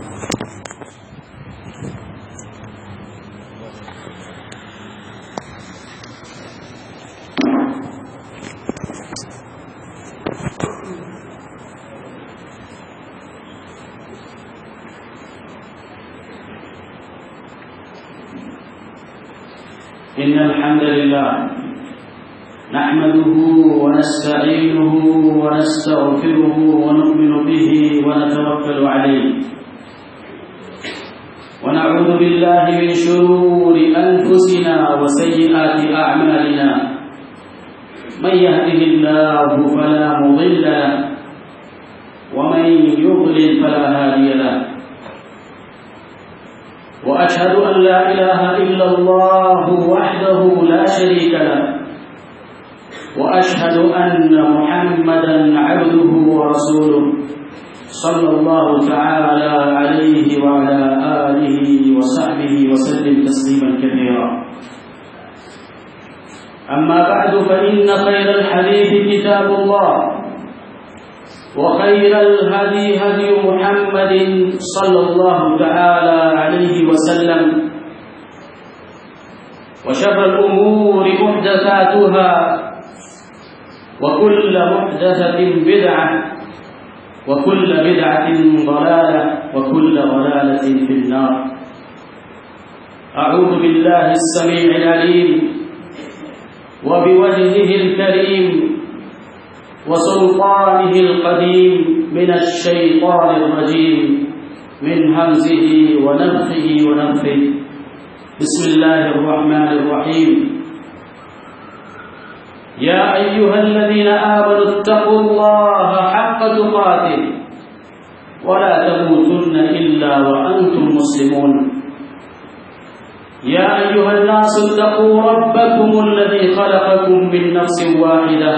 إن الحمد لله نحمده ونستعينه ونستغفره ونؤمن به ونتوكل عليه ونعوذ بالله من شرور أنفسنا وسيئات أعمالنا من يهده الله فلا مضل له ومن يضلل فلا هادي له وأشهد أن لا إله إلا الله وحده لا شريك له وأشهد أن محمدا عبده ورسوله صلى الله تعالى عليه وعلى آله وصحبه وسلم تسليما كثيرا أما بعد فإن خير الحديث كتاب الله وخير الهدي هدي محمد صلى الله تعالى عليه وسلم وشر الأمور محدثاتها وكل محدثة بدعة وكل بدعة ضلالة وكل ضلالة في النار. أعوذ بالله السميع العليم وبوجهه الكريم وسلطانه القديم من الشيطان الرجيم من همزه ونفخه ونفثه. بسم الله الرحمن الرحيم. يا أيها الذين آمنوا اتقوا الله حق تقاته ولا تموتن إلا وأنتم مسلمون. يا أيها الناس اتقوا ربكم الذي خلقكم من نفس واحدة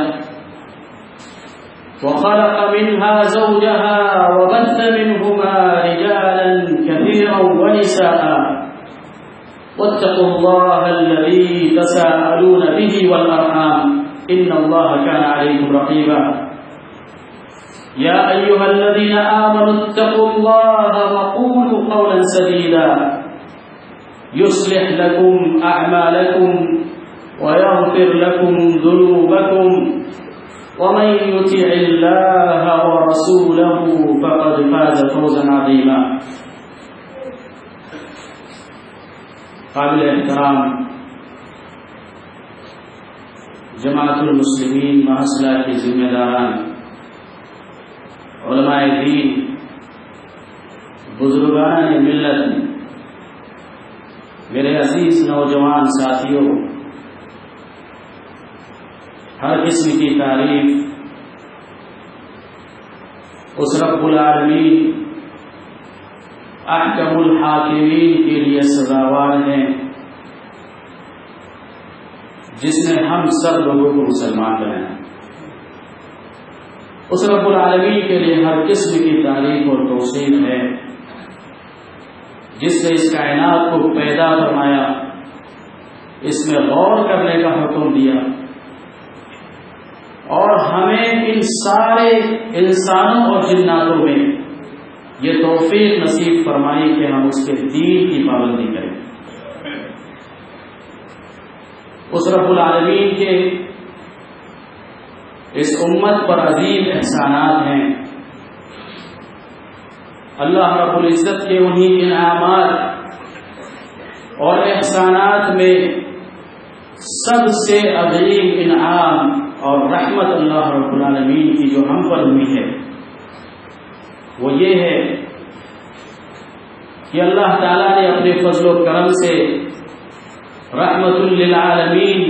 وخلق منها زوجها وبث منهما رجالا كثيرا ونساء واتقوا الله الذي تساءلون به والأرحام إن الله كان عليكم رقيبا. يا أيها الذين آمنوا اتقوا الله وقولوا قولا سديدا يصلح لكم أعمالكم ويغفر لكم ذنوبكم ومن يطع الله ورسوله فقد فاز فوزا عظيما. قابل احترام جماعت المسلمین محصلہ کے ذمہ داران، علماء دین، بزرگان ملت، میرے عزیز نوجوان ساتھیوں، ہر قسم کی تعریف اس رب العالمین احکم الحاکمین کے لیے سزاوار ہیں جس نے ہم سب لوگوں کو مسلمان بنایا. اس رب العالمین کے لیے ہر قسم کی تعریف اور توصیف ہے جس نے اس کائنات کو پیدا فرمایا، اس میں غور کرنے کا حکم دیا اور ہمیں ان سارے انسانوں اور جناتوں میں یہ توفیق نصیب فرمائی کہ ہم اس کے دین کی پابندی کریں. اس رب العالمین کے اس امت پر عظیم احسانات ہیں. اللہ رب العزت کے انہی انعامات اور احسانات میں سب سے عظیم انعام اور رحمت اللہ رب العالمین کی جو ہم پر ہوئی ہے وہ یہ ہے کہ اللہ تعالیٰ نے اپنے فضل و کرم سے رحمت للعالمین،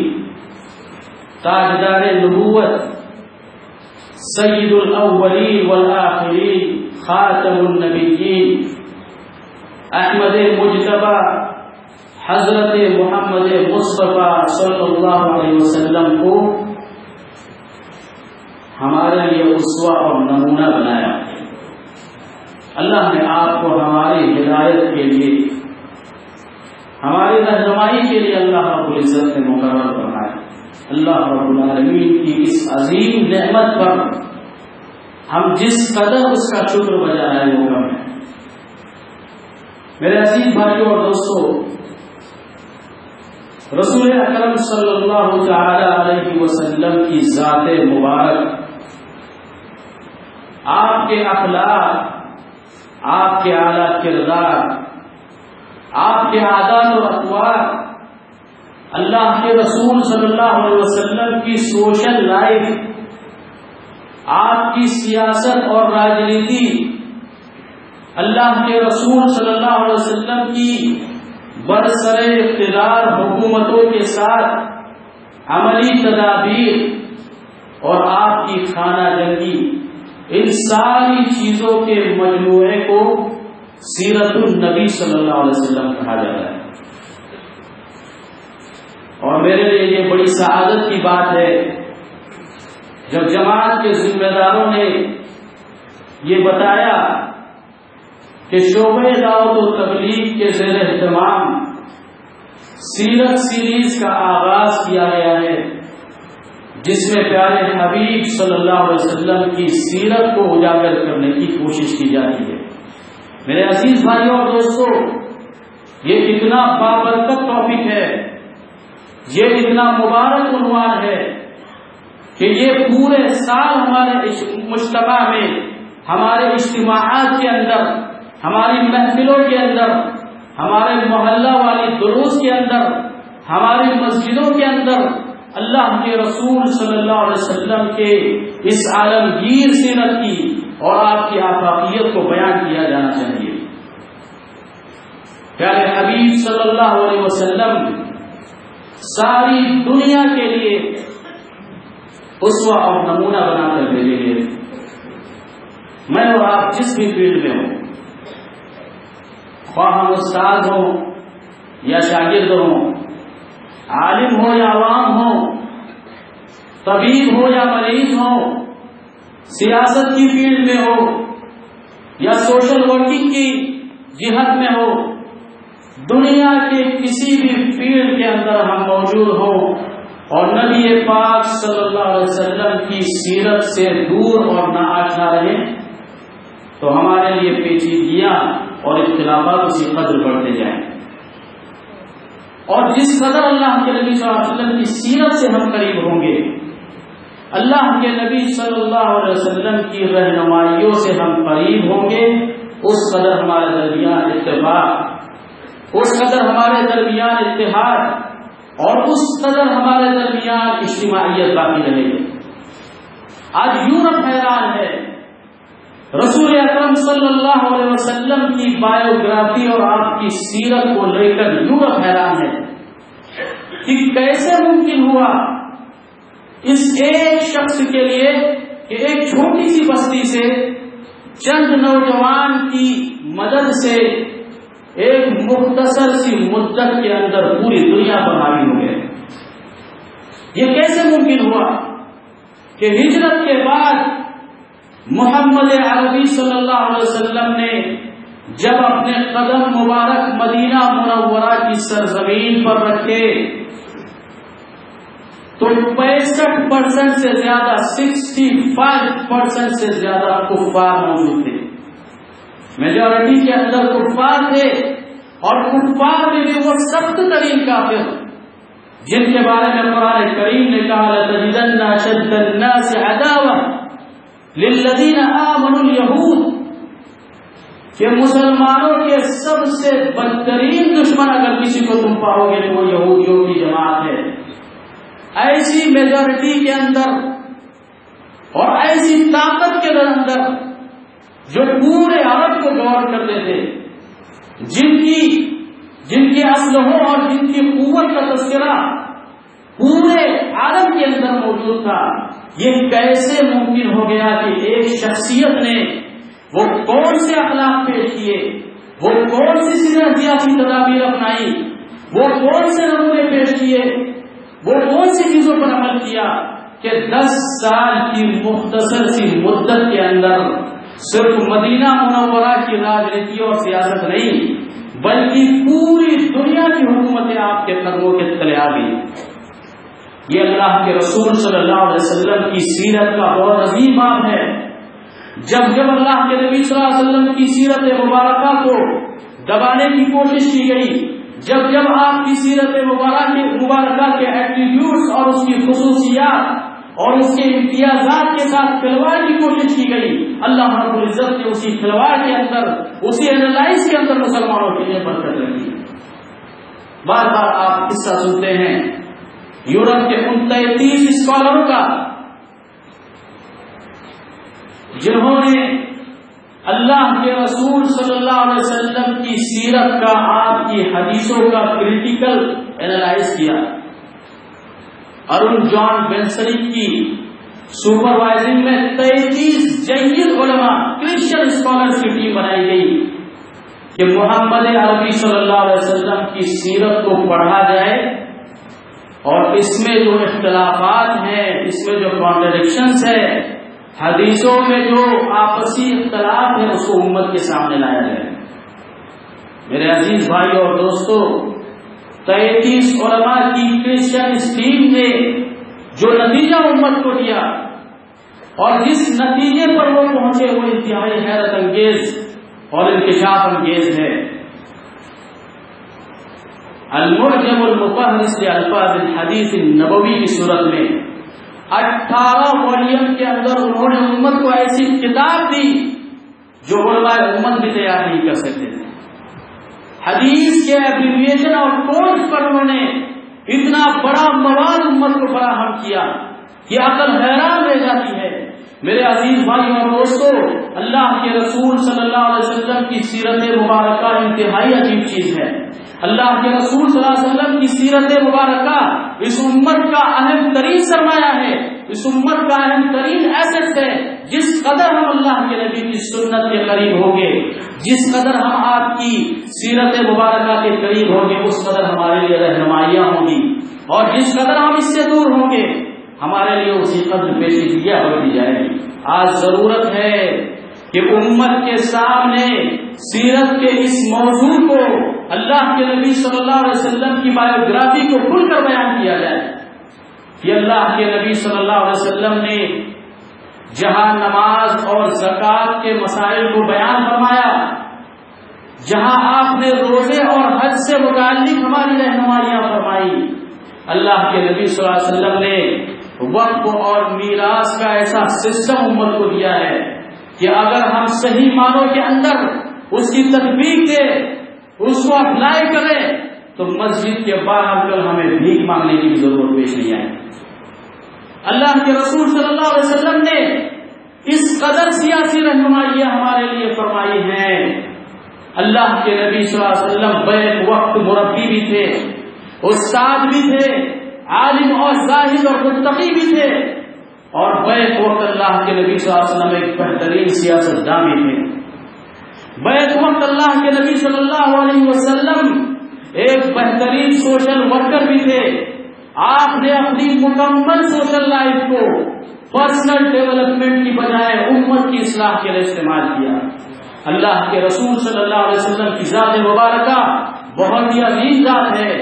تاجدار نبوت، سید الاولین والآخرین، خاتم النبیین، احمد مجتبی حضرت محمد مصطفیٰ صلی اللہ علیہ وسلم کو ہمارے لیے اسوہ اور نمونہ بنایا. اللہ نے آپ کو ہماری ہدایت کے لیے، ہماری رہنمائی کے لیے اللہ رب العزت نے مقرر فرمایا. اللہ رب العالمین کی اس عظیم نعمت پر ہم جس قدر اس کا شکر بجا رہے ہیں وہ کم ہے. میرے عزیز بھائیوں اور دوستوں، رسول اکرم صلی اللہ تعالی علیہ وسلم کی ذات مبارک، آپ کے اخلاق، آپ کے اعلیٰ کردار، آپ کے عادات و اقوال، اللہ کے رسول صلی اللہ علیہ وسلم کی سوشل لائف، آپ کی سیاست اور راجنیتی، اللہ کے رسول صلی اللہ علیہ وسلم کی برسر اقتدار حکومتوں کے ساتھ عملی تدابیر اور آپ کی خانہ جنگی، ان ساری چیزوں کے مجموعے کو سیرت النبی صلی اللہ علیہ وسلم کہا جاتا ہے۔ اور میرے لیے یہ بڑی سعادت کی بات ہے جب جماعت کے ذمہ داروں نے یہ بتایا کہ شعبہ دعوت و تبلیغ کے زیر اہتمام سیرت سیریز کا آغاز کیا گیا ہے، جس میں پیارے حبیب صلی اللہ علیہ وسلم کی سیرت کو اجاگر کرنے کی کوشش کی جاتی ہے۔ میرے عزیز بھائیوں اور دوستوں، یہ اتنا بابرکت ٹاپک ہے، یہ اتنا مبارک عنوان ہے کہ یہ پورے سال ہمارے مجتمع میں، ہمارے اجتماعات کے اندر، ہماری محفلوں کے اندر، ہمارے محلہ والی دروس کے اندر، ہماری مسجدوں کے اندر اللہ کے رسول صلی اللہ علیہ وسلم کے اس عالمگیر سیرت کی اور آپ کی آفاقیت کو بیان کیا جانا چاہیے۔ پیارے حبیب صلی اللہ علیہ وسلم ساری دنیا کے لیے اسوہ اور نمونہ بنا کر بھیجے گئے۔ میں اور آپ جس بھی فیلڈ میں ہوں، خواہ ہم استاد ہوں یا شاگرد ہوں، عالم ہو یا عوام ہو، طبیب ہو یا مریض ہو، سیاست کی فیلڈ میں ہو یا سوشل ورکنگ کی جہت میں ہو، دنیا کے کسی بھی فیلڈ کے اندر ہم موجود ہوں اور نبی پاک صلی اللہ علیہ وسلم کی سیرت سے دور اور ناآشنا رہیں تو ہمارے لیے پیچیدگیاں اور اختلافات اسی قدر بڑھتے جائیں۔ اور جس قدر اللہ کے نبی صلی اللہ علیہ وسلم کی سیرت سے ہم قریب ہوں گے، اللہ کے نبی صلی اللہ علیہ وسلم کی رہنمائیوں سے ہم قریب ہوں گے، اس قدر ہمارے درمیان اتفاق، اس قدر ہمارے درمیان اتحاد اور اس قدر ہمارے درمیان اجتماعیت باقی رہے گی۔ آج یورپ حیران ہے، رسول اکرم صلی اللہ علیہ وسلم کی بایوگرافی اور آپ کی سیرت کو لے کر یورپ حیران ہے کہ کیسے ممکن ہوا اس ایک شخص کے لیے کہ ایک چھوٹی سی بستی سے چند نوجوان کی مدد سے ایک مختصر سی مدت کے اندر پوری دنیا پر حاوی ہو گئے۔ یہ کیسے ممکن ہوا کہ ہجرت کے بعد محمد عربی صلی اللہ علیہ وسلم نے جب اپنے قدم مبارک مدینہ منورہ کی سرزمین پر رکھے تو 65% سے زیادہ 65% سے زیادہ کفار موجود تھے۔ میجورٹی کے اندر کفار تھے، اور کفار میں بھی وہ سخت ترین کافر جن کے بارے میں قرآن کریم نے کہا لَتَجِدَنَّ أَشَدَّ النَّاسِ عَدَاوَةً لِلَّذِينَ آمَنُوا الْيَهُودَ، کہ مسلمانوں کے سب سے بدترین دشمن اگر کسی کو تم پاؤ گے تو وہ یہودیوں کی جماعت ہے۔ ایسی میجورٹی کے اندر اور ایسی طاقت کے اندر جو پورے عرب کو گور کرتے تھے، جن کی اسلحوں اور جن کی قوت کا تذکرہ پورے عالم کے اندر موجود تھا، یہ کیسے ممکن ہو گیا کہ ایک شخصیت نے وہ کون سے اخلاق پیش کیے، وہ کون سی سیاسی تدابیر اپنائی، وہ کون سے نمونے پیش کیے، وہ کون سی چیزوں پر عمل کیا کہ 10 سال کی مختصر سی مدت کے اندر صرف مدینہ منورہ کی راجنیتی اور سیاست نہیں بلکہ پوری دنیا کی حکومتیں آپ کے قدموں کے تلے آ گئی۔ یہ اللہ کے رسول صلی اللہ علیہ وسلم کی سیرت کا بہت عظیم باب ہے۔ جب اللہ کے نبی صلی اللہ علیہ وسلم کی سیرت مبارکہ کو دبانے کی کوشش کی گئی، جب جب آپ کی سیرت مبارکہ کے ایٹریبیوٹس اور اس کی خصوصیات اور اس کے امتیازات کے ساتھ کھلواڑ کی کوشش کی گئی، اللہ رب العزت نے اسی کھلواڑ کے اندر، اسی اینالائز کے اندر مسلمانوں کے لیے برکت رکھی۔ بار بار آپ قصہ سنتے ہیں یورپ کے ان 33 اسکالروں کا جنہوں نے اللہ کے رسول صلی اللہ علیہ وسلم کی سیرت کا، آپ کی حدیثوں کا کریٹیکل اینالائز کیا۔ ارون جان بینسری کی سپروائزنگ میں 33 جید علماء کرسچن اسکالرز کی ٹیم بنائی گئی کہ محمد عربی صلی اللہ علیہ وسلم کی سیرت کو پڑھا جائے اور اس میں جو اختلافات ہیں، اس میں جو کانٹرڈکشنز ہے، حدیثوں میں جو آپسی اختلاف ہے، اس کو امت کے سامنے لایا جائے۔ میرے عزیز بھائی اور دوستو، 33 علماء کی کرسچن اس ٹیم نے جو نتیجہ امت کو دیا اور جس نتیجے پر وہ پہنچے، وہ انتہائی حیرت انگیز اور انکشاف انگیز ہے۔ المعجم المفہرس لالفاظ الحدیث النبوی کی صورت میں 18 والیوم کے اندر انہوں نے امت کو ایسی کتاب دی جو علماء امت بھی تیار نہیں کر سکتے تھے۔ حدیث کے ایبریویشن اور کوڈ پر انہوں نے اتنا بڑا مواد امت کو فراہم کیا کہ عقل حیران رہ جاتی ہے۔ میرے عزیز بھائی اور دوستو، اللہ کے رسول صلی اللہ علیہ وسلم کی سیرت مبارکہ انتہائی عجیب چیز ہے۔ اللہ کے رسول صلی اللہ علیہ وسلم کی سیرت مبارکہ اس امت کا اہم ترین سرمایہ ہے، اس امت کا اہم ترین ایسٹ ہے۔ جس قدر ہم اللہ کے نبی کی سنت کے قریب ہوں گے، جس قدر ہم آپ کی سیرت مبارکہ کے قریب ہوں گے، اس قدر ہمارے لیے رہنمائیاں ہوں گی، اور جس قدر ہم اس سے دور ہوں گے، ہمارے لیے اسی قدر پیچیدگیاں بڑھتی جائے گی۔ آج ضرورت ہے کہ امت کے سامنے سیرت کے اس موضوع کو، اللہ کے نبی صلی اللہ علیہ وسلم کی بایوگرافی کو کھل کر بیان کیا جائے کہ اللہ کے نبی صلی اللہ علیہ وسلم نے جہاں نماز اور زکوٰۃ کے مسائل کو بیان فرمایا، جہاں آپ نے روزے اور حج سے متعلق ہماری رہنمائیاں فرمائی، اللہ کے نبی صلی اللہ علیہ وسلم نے وقف اور میراث کا ایسا سسٹم امت کو دیا ہے کہ اگر ہم صحیح معنوں کے اندر اس کی تطبیق دیں، اس کو اپلائی کریں، تو مسجد کے باہر کل ہمیں بھیک مانگنے کی ضرورت پیش نہیں آئے۔ اللہ کے رسول صلی اللہ علیہ وسلم نے اس قدر سیاسی رہنمائیاں ہمارے لیے فرمائی ہیں۔ اللہ کے نبی صلی اللہ علیہ وسلم بیک وقت مربی بھی تھے، استاد بھی تھے، عالم اور زاہد اور متقی بھی تھے، اور بیک وقت اللہ کے نبی صلی اللہ علیہ وسلم ایک بہترین سیاست داں بھی تھے۔ بیک وقت اللہ کے نبی صلی اللہ علیہ وسلم ایک بہترین سوشل ورکر بھی تھے۔ آپ نے اپنی مکمل سوشل لائف کو پرسنل ڈیولپمنٹ کی بجائے امت کی اصلاح کے لیے استعمال کیا۔ اللہ کے رسول صلی اللہ علیہ وسلم کی ذات مبارکہ بہت ہی عظیم ذات ہے۔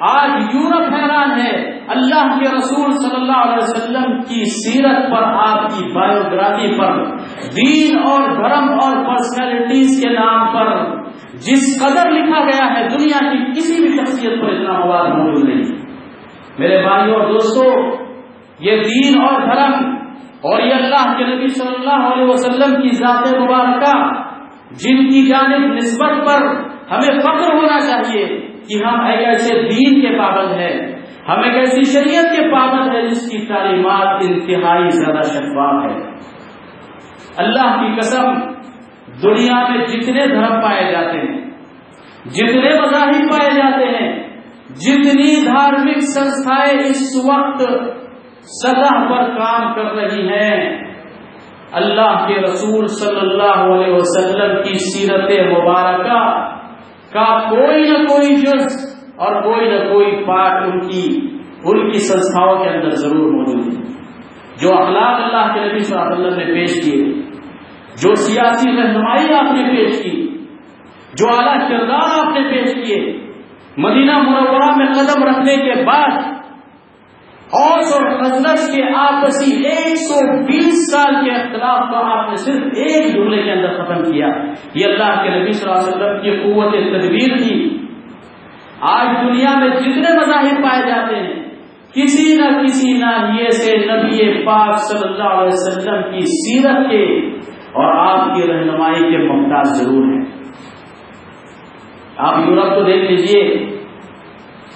آج یورپ حیران ہے اللہ کے رسول صلی اللہ علیہ وسلم کی سیرت پر، آپ کی بایوگرافی پر، دین اور دھرم اور پرسنالٹیز کے نام پر جس قدر لکھا گیا ہے، دنیا کی کسی بھی شخصیت پر اتنا مواد موجود نہیں۔ میرے بھائیوں اور دوستو، یہ دین اور دھرم اور یہ اللہ کے نبی صلی اللہ علیہ وسلم کی ذات مبارکہ، جن کی جانب نسبت پر ہمیں فخر ہونا چاہیے کہ ہم ایک ایسے دین کے پابند ہیں، ہم ایک ایسی شریعت کے پابند ہیں جس کی تعلیمات انتہائی زیادہ شفاف ہے۔ اللہ کی قسم، دنیا میں جتنے دھرم پائے جاتے ہیں، جتنے مذاہب پائے جاتے ہیں، جتنی دھارمک سنستھائیں اس وقت سطح پر کام کر رہی ہیں، اللہ کے رسول صلی اللہ علیہ وسلم کی سیرت مبارکہ کا کوئی نہ کوئی جز اور کوئی نہ کوئی پارٹ ان کی سنستھاؤں کے اندر ضرور موجود ہے۔ جو اخلاق اللہ کے نبی صلی اللہ علیہ وسلم نے پیش کیے، جو سیاسی رہنمائی آپ نے پیش کی، جو اعلیٰ کردار آپ نے پیش کیے، مدینہ منورہ میں قدم رکھنے کے بعد اوس اور خزرج کے آپسی 120 سال کے اختلاف کو آپ نے صرف ایک جملے کے اندر ختم کیا. یہ اللہ کے نبی صلی اللہ علیہ وسلم کی قوت تدبیر تھی. آج دنیا میں جتنے مذاہب پائے جاتے ہیں کسی نہ کسی ناحیے سے نبی پاک صلی اللہ علیہ وسلم کی سیرت کے اور آپ کی رہنمائی کے محتاج ضرور ہیں. آپ یورپ کو دیکھ لیجئے،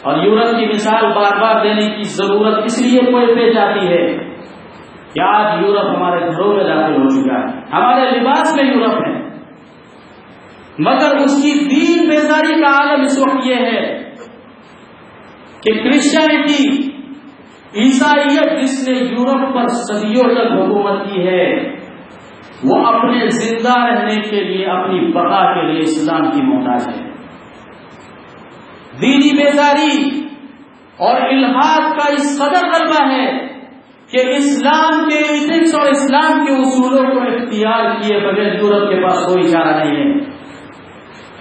اور یورپ کی مثال بار بار دینے کی ضرورت اس لیے کوئی پیش آتی ہے کہ آج یورپ ہمارے گھروں میں داخل ہو چکا ہے، ہمارے لباس میں یورپ ہے، مگر اس کی دین بیداری کا عالم اس وقت یہ ہے کہ کرسچینٹی، عیسائیت جس نے یورپ پر صدیوں تک حکومت کی ہے، وہ اپنے زندہ رہنے کے لیے، اپنی بقا کے لیے اسلام کی محتاج ہے. دینی بیداری اور الحاد کا اس قدر غلبہ ہے کہ اسلام کے ایتھکس اور اسلام کے اصولوں کو اختیار کیے بغیر یورپ کے پاس کوئی چارہ نہیں ہے.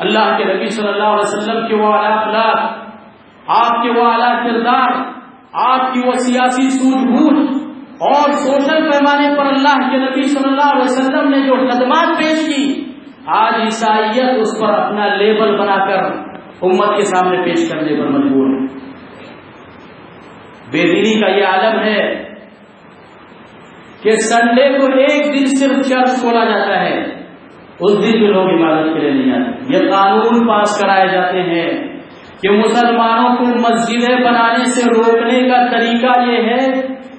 اللہ کے نبی صلی اللہ علیہ وسلم کے وہ اعلیٰ اخلاق، آپ کے وہ اعلیٰ کردار، آپ کی وہ سیاسی سوجھ بوجھ اور سوشل پیمانے پر اللہ کے نبی صلی اللہ علیہ وسلم نے جو خدمات پیش کی، آج عیسائیت اس پر اپنا لیبل بنا کر امت کے سامنے پیش کرنے پر مجبور ہے. بے دینی کا یہ عالم ہے کہ سنڈے کو ایک دن صرف چرچ کھولا جاتا ہے، اس دن بھی لوگ عبادت کے لیے نہیں آتے. یہ قانون پاس کرائے جاتے ہیں کہ مسلمانوں کو مسجدیں بنانے سے روکنے کا طریقہ یہ ہے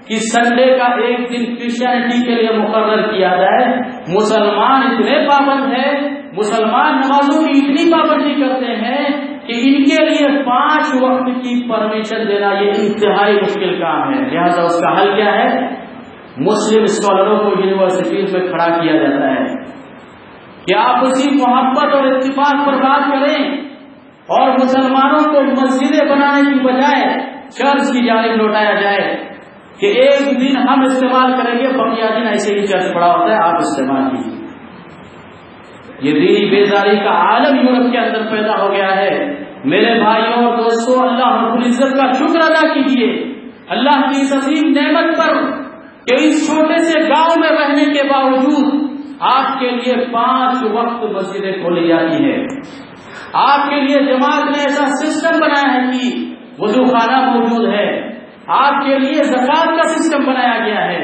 کہ سنڈے کا ایک دن کرسچینٹی کے لیے مقرر کیا جائے. مسلمان اتنے پابند ہیں، مسلمان نمازوں کی اتنی پابندی کرتے ہیں کہ ان کے لیے 5 وقت کی پرمیشن دینا یہ انتہائی مشکل کام ہے. لہذا اس کا حل کیا ہے؟ مسلم اسکالروں کو یونیورسٹیز میں کھڑا کیا جاتا ہے کہ آپ اسی محبت اور اتفاق پر بات کریں اور مسلمانوں کو مسجدیں بنانے کی بجائے چرچ کی جانب لوٹایا جائے کہ ایک دن ہم استعمال کریں گے، بقیہ دن ایسے ہی چرچ پڑا ہوتا ہے، آپ استعمال کیجیے. یہ دینی بیداری کا عالم یورپ کے اندر پیدا ہو گیا ہے. میرے بھائیوں اور دوستوں، اللہ رب العزت کا شکر ادا کیجیے اللہ کی اس عظیم نعمت پر کہ اس چھوٹے سے گاؤں میں رہنے کے باوجود آپ کے لیے 5 وقت مسجدیں کھولی جاتی ہیں. آپ کے لیے جماعت نے ایسا سسٹم بنایا ہے کہ وضو خانہ موجود ہے. آپ کے لیے زکات کا سسٹم بنایا گیا ہے.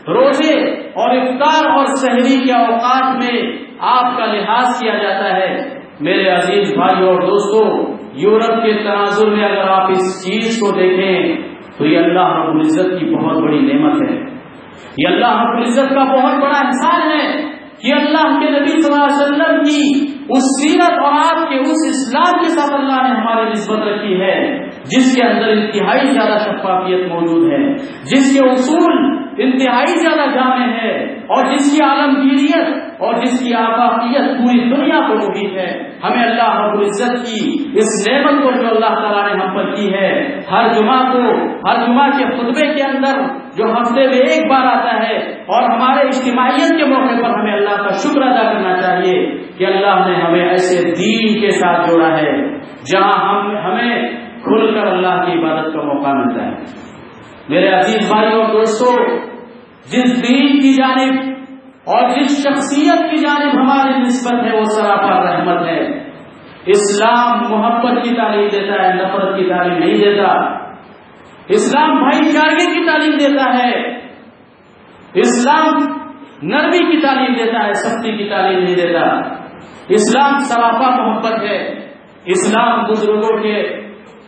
روزے اور افطار اور سحری کے اوقات میں آپ کا لحاظ کیا جاتا ہے. میرے عزیز بھائیوں اور دوستوں، یورپ کے تناظر میں اگر آپ اس چیز کو دیکھیں تو یہ اللہ رب العزت کی بہت بڑی نعمت ہے. یہ اللہ رب العزت کا بہت بڑا احسان ہے کہ اللہ کے نبی صلی اللہ علیہ وسلم کی اس سیرت اور آپ کے اس اسلام کے ساتھ اللہ نے ہماری نسبت رکھی ہے جس کے اندر انتہائی زیادہ شفافیت موجود ہے، جس کے اصول انتہائی زیادہ جامع ہے، اور جس کی عالمگیریت اور جس کی آفاقیت پوری دنیا کو محیط ہے. ہمیں اللہ رب العزت کی اس نعمت کو جو اللہ تعالیٰ نے ہم پر کی ہے، ہر جمعہ کے خطبے کے اندر جو ہفتے میں ایک بار آتا ہے، اور ہمارے اجتماعیت کے موقع پر ہمیں اللہ کا شکر ادا کرنا چاہیے کہ اللہ نے ہمیں ایسے دین کے ساتھ جوڑا ہے جہاں ہمیں کھل کر اللہ کی عبادت کا موقع ملتا ہے. میرے عزیز بھائیوں اور دوستوں، جس دین کی جانب اور جس شخصیت کی جانب ہماری نسبت ہے وہ سراپا رحمت ہے. اسلام محبت کی تعلیم دیتا ہے، نفرت کی تعلیم نہیں دیتا. اسلام بھائی چارگی کی تعلیم دیتا ہے. اسلام نرمی کی تعلیم دیتا ہے، سختی کی تعلیم نہیں دیتا. اسلام سراپا محبت ہے. اسلام بزرگوں کے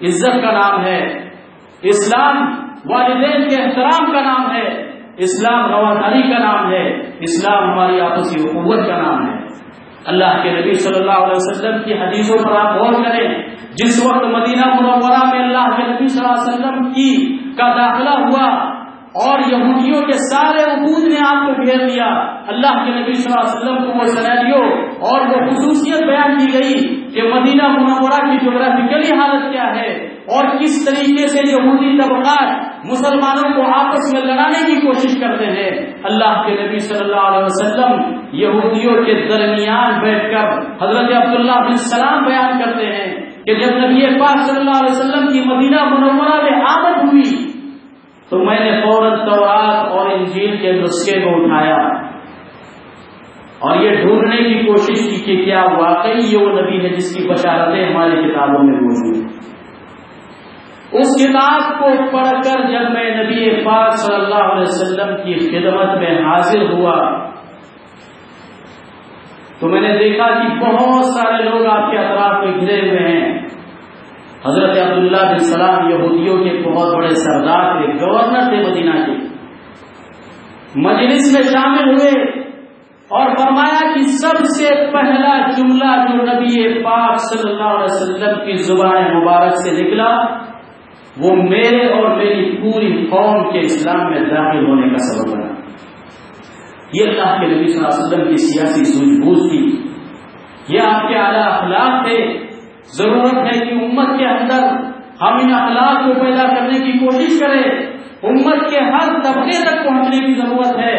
عزت کا نام ہے. اسلام والدین کے احترام کا نام ہے. اسلام رواداری کا نام ہے. اسلام ہماری آپسی اخوت کا نام ہے. اللہ کے نبی صلی اللہ علیہ وسلم کی حدیثوں پر آپ غور کریں. جس وقت مدینہ منورہ میں اللہ کے نبی صلی اللہ علیہ وسلم کا داخلہ ہوا اور یہودیوں کے سارے وجود نے آپ کو گھیر لیا، اللہ کے نبی صلی اللہ علیہ وسلم کو وہ سیناریو اور وہ خصوصیت بیان کی گئی کہ مدینہ منورہ کی جغرافیکلی حالت کیا ہے اور کس طریقے سے یہودی طبقات مسلمانوں کو آپس میں لڑانے کی کوشش کرتے ہیں. اللہ کے نبی صلی اللہ علیہ وسلم یہودیوں کے درمیان بیٹھ کر حضرت عبداللہ بن سلام بیان کرتے ہیں کہ جب نبی پاک صلی اللہ علیہ وسلم کی مدینہ منورہ میں آمد ہوئی تو میں نے فوراً تورات اور انجیل انجیل کے نسخے کو اٹھایا اور یہ ڈھونڈنے کی کوشش کی کہ کیا واقعی یہ وہ نبی ہے جس کی بشارتیں ہماری کتابوں میں موجود ہیں۔ اس کتاب کو پڑھ کر جب میں نبی پاک صلی اللہ علیہ وسلم کی خدمت میں حاضر ہوا تو میں نے دیکھا کہ بہت سارے لوگ آپ کے اطراف میں گھرے ہوئے ہیں۔ حضرت عبداللہ بن سلام یہودیوں کے بہت بڑے سردار تھے، گورنر تھے مدینہ کے، مجلس میں شامل ہوئے اور فرمایا کہ سب سے پہلا جملہ جو نبی پاک صلی اللہ علیہ وسلم کی زبان مبارک سے نکلا وہ میرے اور میری پوری قوم کے اسلام میں داخل ہونے کا سبب بنا۔ یہ اللہ کے نبی صلی اللہ علیہ وسلم کی سیاسی سوجھ بوجھ تھی، یہ آپ کے اعلیٰ اخلاق تھے۔ ضرورت ہے کہ امت کے اندر ہم ان اخلاق کو پیدا کرنے کی کوشش کریں، امت کے ہر طبقے تک پہنچنے کی ضرورت ہے،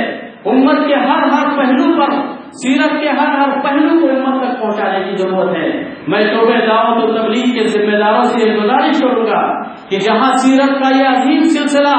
امت کے ہر پہلو پر، سیرت کے ہر پہلو کو امت تک پہنچانے کی ضرورت ہے۔ میں شعبہ دعوت و تبلیغ کے ذمہ داروں سے یہ گزارش کروں گا کہ جہاں سیرت کا یہ عظیم سلسلہ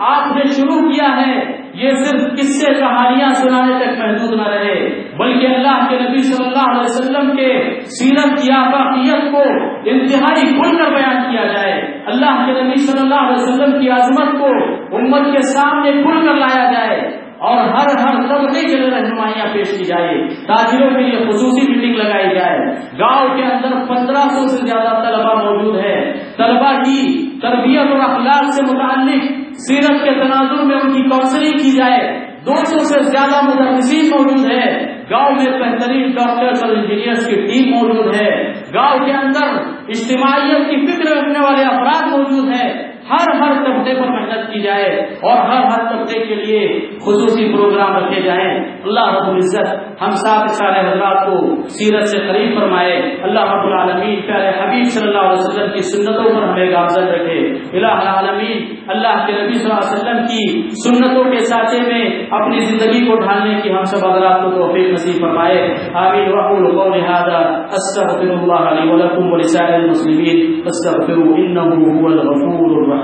آپ نے شروع کیا ہے یہ صرف قصے کہانیاں سنانے تک محدود نہ رہے، بلکہ اللہ کے نبی صلی اللہ علیہ وسلم کے سیرت کی آفاقیت کو انتہائی کھل کر بیان کیا جائے، اللہ کے نبی صلی اللہ علیہ وسلم کی عظمت کو امت کے سامنے کھل کر لایا جائے اور ہر طبقے کے لیے رہنمائیاں پیش کی جائے۔ تاجروں کے لیے خصوصی میٹنگ لگائی جائے، گاؤں کے اندر 1500 سے زیادہ طلبہ موجود ہے، طلبہ کی تربیت اور اخلاق سے متعلق سیرت کے تناظر میں ان کی کاؤنسلنگ کی جائے۔ 200 سے زیادہ مدرسین موجود ہے، گاؤں میں بہترین ڈاکٹرز اور انجینئرز کی ٹیم موجود ہے، گاؤں کے اندر اجتماعیت کی فکر رکھنے والے افراد موجود ہیں۔ ہر طبقے پر محنت کی جائے اور ہر طبقے کے لیے خصوصی پروگرام رکھے جائیں۔ اللہ رب العزت ہم سارے حضرات کو سیرت سے قریب فرمائے۔ اللہ رب العالمین پیارے حبیب صلی اللہ علیہ وسلم کی سنتوں پر ہمیں گامزن رکھے۔ الہ العالمین اللہ کے نبی صلی اللہ علیہ وسلم کی سنتوں کے سانچے میں اپنی زندگی کو ڈھالنے کی ہم سب حضرات کو توفیق نصیب فرمائے۔ آمین۔ واقول قولی ھذا استغفر اللہ لی ولکم ولسائر المسلمین فاستغفروه انه هو الغفور الرحیم۔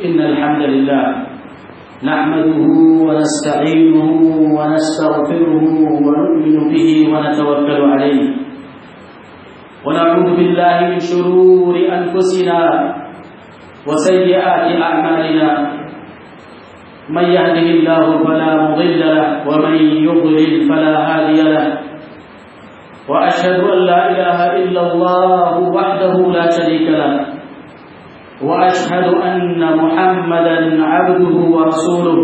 إن الحمد لله نحمده ونستعينه ونستغفره ونؤمن به ونتوكل عليه ونعوذ بالله من شرور أنفسنا وسيئات أعمالنا من يهده الله فلا مضل له ومن يضلل فلا هادي له وأشهد أن لا إله إلا الله وحده لا شريك له وأشهد أن محمدا عبده ورسوله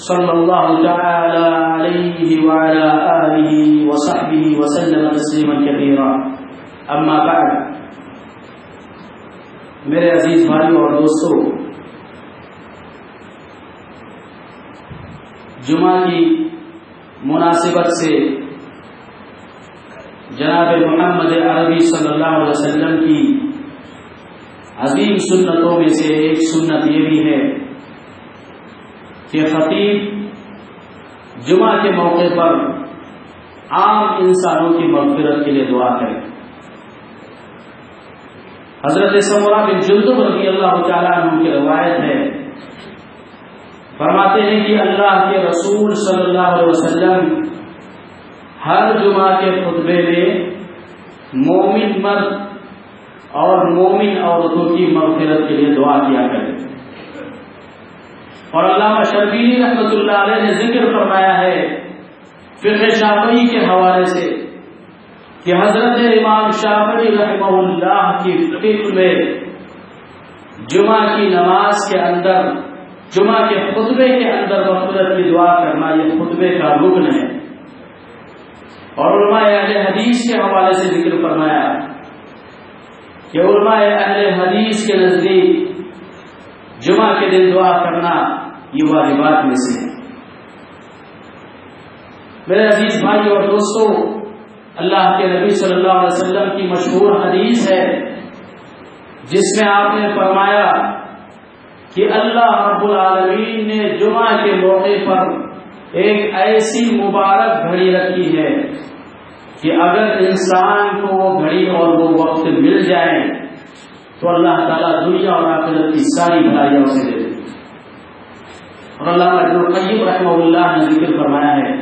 صلى الله تعالى عليه وعلى آله وصحبه وسلم تسليما كثيرا أما بعد میرے عزیز بھائیوں اور دوستو، جمعہ کی مناسبت سے جناب محمد عربی صلی اللہ علیہ وسلم کی عظیم سنتوں میں سے ایک سنت یہ بھی ہے کہ خطیب جمعہ کے موقع پر عام انسانوں کی مغفرت کے لیے دعا کرے۔ حضرت سمرہ بن جندب رضی اللہ تعالیٰ عنہ کی روایت ہے، فرماتے ہیں کہ اللہ کے رسول صلی اللہ علیہ وسلم ہر جمعہ کے خطبے میں مومن مرد اور مومن عورتوں کی مغفرت کے لیے دعا کیا کرے۔ اور علامہ شربینی رحمۃ اللہ علیہ نے ذکر فرمایا ہے فقہ شافعی کے حوالے سے کہ حضرت امام شافعی رحمہ اللہ کی فقہ میں جمعہ کی نماز کے اندر، جمعہ کے خطبے کے اندر مغفرت کی دعا کرنا یہ خطبے کا رکن ہے۔ اور علماء اہل حدیث کے حوالے سے ذکر فرمایا کہ علماء اہل حدیث کے نزدیک جمعہ کے دن دعا کرنا یہ واجبات میں سے ہے۔ میرے عزیز بھائی اور دوستو، اللہ کے نبی صلی اللہ علیہ وسلم کی مشہور حدیث ہے جس میں آپ نے فرمایا کہ اللہ رب العالمین نے جمعہ کے موقع پر ایک ایسی مبارک گھڑی رکھی ہے کہ اگر انسان کو وہ گھڑی اور وہ وقت مل جائے تو اللہ تعالیٰ دنیا اور آخرت کی ساری بھلائیاں اسے دے دے. اور علامہ ابن القیم رحمہ اللہ نے ذکر فرمایا ہے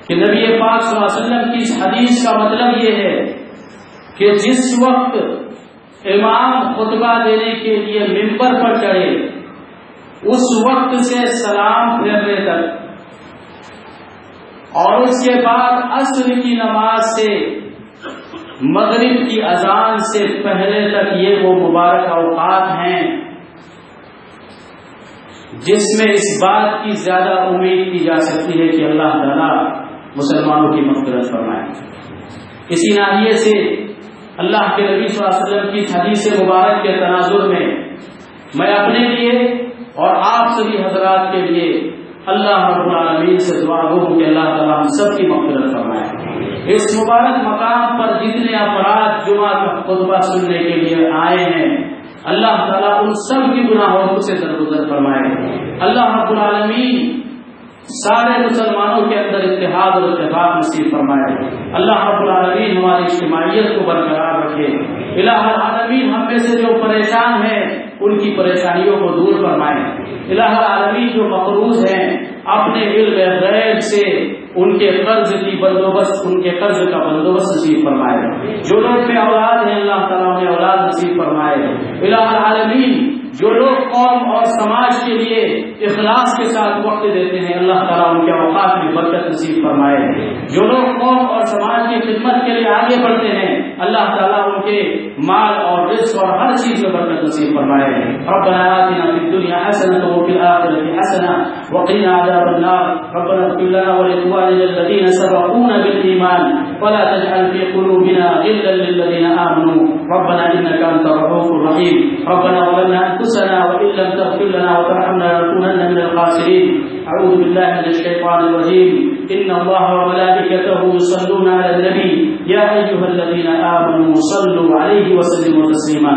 کہ نبی پاک صلی اللہ علیہ وسلم کی اس حدیث کا مطلب یہ ہے کہ جس وقت امام خطبہ دینے کے لیے ممبر پر چڑھے اس وقت سے سلام پھیرنے تک اور اس کے بعد عصر کی نماز سے مغرب کی اذان سے پہلے تک یہ وہ مبارک اوقات ہیں جس میں اس بات کی زیادہ امید کی جا سکتی ہے کہ اللہ تعالیٰ مسلمانوں کی مغفرت فرمائے. اسی ناحیے سے اللہ کے نبی صلی اللہ علیہ وسلم کی حدیث مبارک کے تناظر میں اپنے لیے اور آپ سبھی حضرات کے لیے اللہ رب العالمین سے دعا ہوں کہ اللہ تعالیٰ ہم سب کی مغفرت فرمائے. اس مبارک مقام پر جتنے افراد جمعہ کا خطبہ سننے کے لیے آئے ہیں اللہ تعالیٰ ان سب کی گناہوں سے درگزر فرمائے. اللہ رب العالمین سارے مسلمانوں کے اندر اتحاد اور اتفاق نصیب فرمائے. اللہ رب العالمین ہماری اجتماعیت کو برقرار رکھے. الہ العالمین ہم میں سے جو پریشان ہیں ان کی پریشانیوں کو دور فرمائے. الہ العالمین جو مقروض ہیں اپنے علم غیب سے ان کے قرض کا بندوبست نصیب فرمائے. جو لوگ بے اولاد ہیں اللہ تعالیٰ انہیں اولاد نصیب فرمائے. الہ العالمین جو لوگ قوم اور سماج کے لیے اخلاص کے ساتھ وقت دیتے ہیں اللہ تعالیٰ ان کے اوقات میں برکت نصیب فرمائے. جو لوگ قوم اور سماج کی خدمت کے لیے آگے بڑھتے ہیں اللہ تعالیٰ ان کے مال اور رزق اور ہر چیز میں برکت نصیب فرمائے. ربنا آتنا فی الدنیا حسنة وفی الآخرة حسنة وقنا عذاب النار. ربنا اغفر لنا ولإخواننا الذين سبقونا بالإيمان ولا تجعل في قلوبنا غلا للذين آمنوا ربنا إنك أنت الرؤوف الرحيم. ربنا ظلمنا أنفسنا وإن لم تغفر لنا وترحمنا لنكونن من الخاسرين. أعوذ بالله من الشيطان الرجيم. إن الله وملائكته يصلون على النبي يا أيها الذين آمنوا صلوا عليه وسلموا تسليما.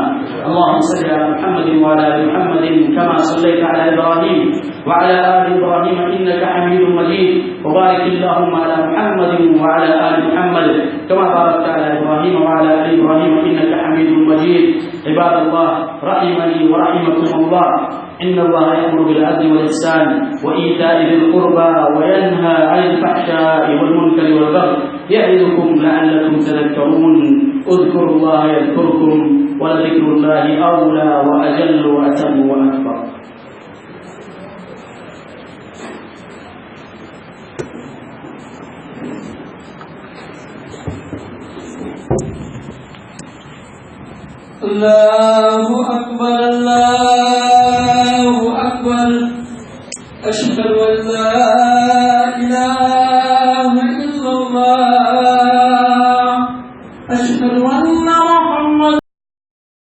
اللهم صل على محمد وعلى آل محمد كما صليت على إبراهيم وعلى آل إبراهيم إنك حميد مجيد. وبارك اللهم على محمد وعلى آل محمد كما باركت على إبراهيم وعلى آل إبراهيم إنك حميد مجيد. عباد الله رحمني ورحمكم الله إن الله يأمر بالعدل والإحسان وإيتاء ذي القربى وينهى عن الفحشاء والمنكر والبغي يعظكم لعلكم تذكرون. اذكروا الله يذكركم ولذكر الله أولى وأجل وأتم وأكبر. اللہ اکبر اللہ اکبر اشہد ان لا الہ الا اللہ اشہد ان